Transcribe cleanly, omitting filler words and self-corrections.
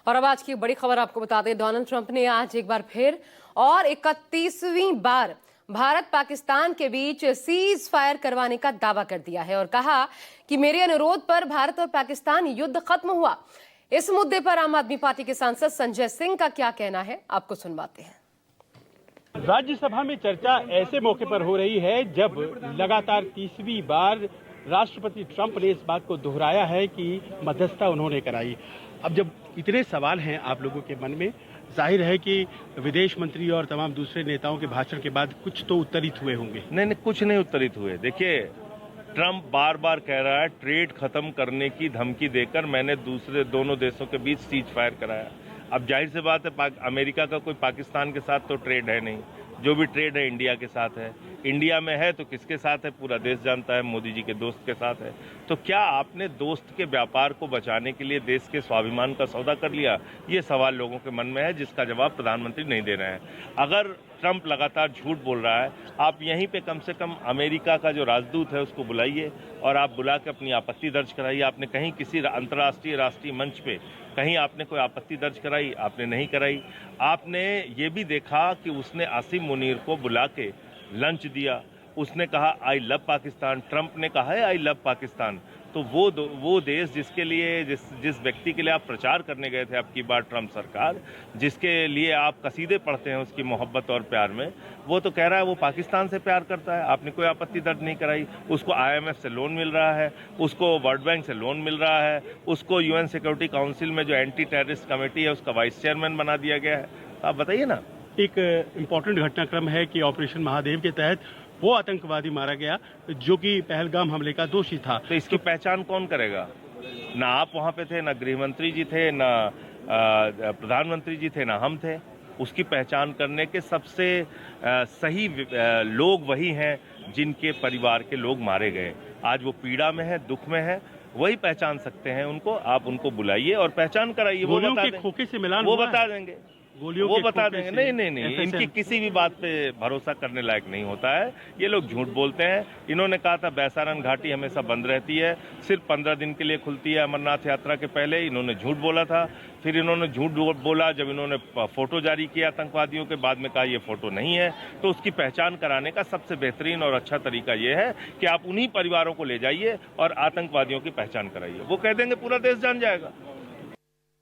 और अब आज की बड़ी खबर आपको बता दें, डोनाल्ड ट्रंप ने आज एक बार फिर और 31वीं बार भारत पाकिस्तान के बीच सीज फायर करवाने का दावा कर दिया है और कहा कि मेरे अनुरोध पर भारत और पाकिस्तान युद्ध खत्म हुआ। इस मुद्दे पर आम आदमी पार्टी के सांसद संजय सिंह का क्या कहना है, आपको सुनवाते हैं। राज्यसभा में चर्चा ऐसे मौके पर हो रही है जब लगातार 30वीं बार राष्ट्रपति ट्रंप ने इस बात को दोहराया है कि मध्यस्थता उन्होंने कराई। अब जब इतने सवाल हैं आप लोगों के मन में, जाहिर है कि विदेश मंत्री और तमाम दूसरे नेताओं के भाषण के बाद कुछ तो उत्तरित हुए होंगे। नहीं, कुछ नहीं उत्तरित हुए। देखिए, ट्रंप बार बार कह रहा है ट्रेड खत्म करने की धमकी देकर मैंने दूसरे दोनों देशों के बीच सीज फायर कराया। अब जाहिर सी बात है, अमेरिका का कोई पाकिस्तान के साथ तो ट्रेड है नहीं। जो भी ट्रेड है इंडिया के साथ है। इंडिया में है तो किसके साथ है पूरा देश जानता है, मोदी जी के दोस्त के साथ है। तो क्या आपने दोस्त के व्यापार को बचाने के लिए देश के स्वाभिमान का सौदा कर लिया? ये सवाल लोगों के मन में है, जिसका जवाब प्रधानमंत्री नहीं दे रहे हैं। अगर ट्रंप लगातार झूठ बोल रहा है, आप यहीं पे कम से कम अमेरिका का जो राजदूत है उसको बुलाइए और आप बुला के अपनी आपत्ति दर्ज कराइए। आपने कहीं किसी अंतर्राष्ट्रीय राष्ट्रीय मंच पे कहीं आपने कोई आपत्ति दर्ज कराई? आपने नहीं कराई। आपने ये भी देखा कि उसने आसिम मुनीर को बुला के लंच दिया। उसने कहा आई लव पाकिस्तान। ट्रंप ने कहा है आई लव पाकिस्तान। तो वो देश जिसके लिए जिस व्यक्ति के लिए आप प्रचार करने गए थे आपकी बार ट्रंप सरकार, जिसके लिए आप कसीदे पढ़ते हैं उसकी मोहब्बत और प्यार में, वो तो कह रहा है वो पाकिस्तान से प्यार करता है। आपने कोई आपत्ति दर्ज नहीं कराई। उसको IMF से लोन मिल रहा है, उसको वर्ल्ड बैंक से लोन मिल रहा है, उसको UN सिक्योरिटी काउंसिल में जो एंटी टेररिस्ट कमेटी है उसका वाइस चेयरमैन बना दिया गया है। आप बताइए ना। एक इम्पोर्टेंट घटनाक्रम है कि ऑपरेशन महादेव के तहत वो आतंकवादी मारा गया जो कि पहलगाम हमले का दोषी था। तो इसकी पहचान कौन करेगा? ना आप वहां पे थे, ना गृह मंत्री जी थे, ना प्रधानमंत्री जी थे, ना हम थे। उसकी पहचान करने के सबसे सही लोग वही हैं जिनके परिवार के लोग मारे गए। आज वो पीड़ा में है, दुख में है, वही पहचान सकते हैं उनको। आप उनको बुलाइए और पहचान कराइए। वो बता देंगे, खोखे से मिलान वो बता देंगे, वो बता देंगे। नहीं, इनकी किसी भी बात पे भरोसा करने लायक नहीं होता है। ये लोग झूठ बोलते हैं। इन्होंने कहा था बैसारन घाटी हमेशा बंद रहती है, सिर्फ 15 दिन के लिए खुलती है अमरनाथ यात्रा के पहले। इन्होंने झूठ बोला था। फिर इन्होंने झूठ बोला जब इन्होंने फोटो जारी किया आतंकवादियों के, बाद में कहा ये फोटो नहीं है। तो उसकी पहचान कराने का सबसे बेहतरीन और अच्छा तरीका ये है कि आप उन्हीं परिवारों को ले जाइए और आतंकवादियों की पहचान कराइए। वो कह देंगे, पूरा देश जान जाएगा।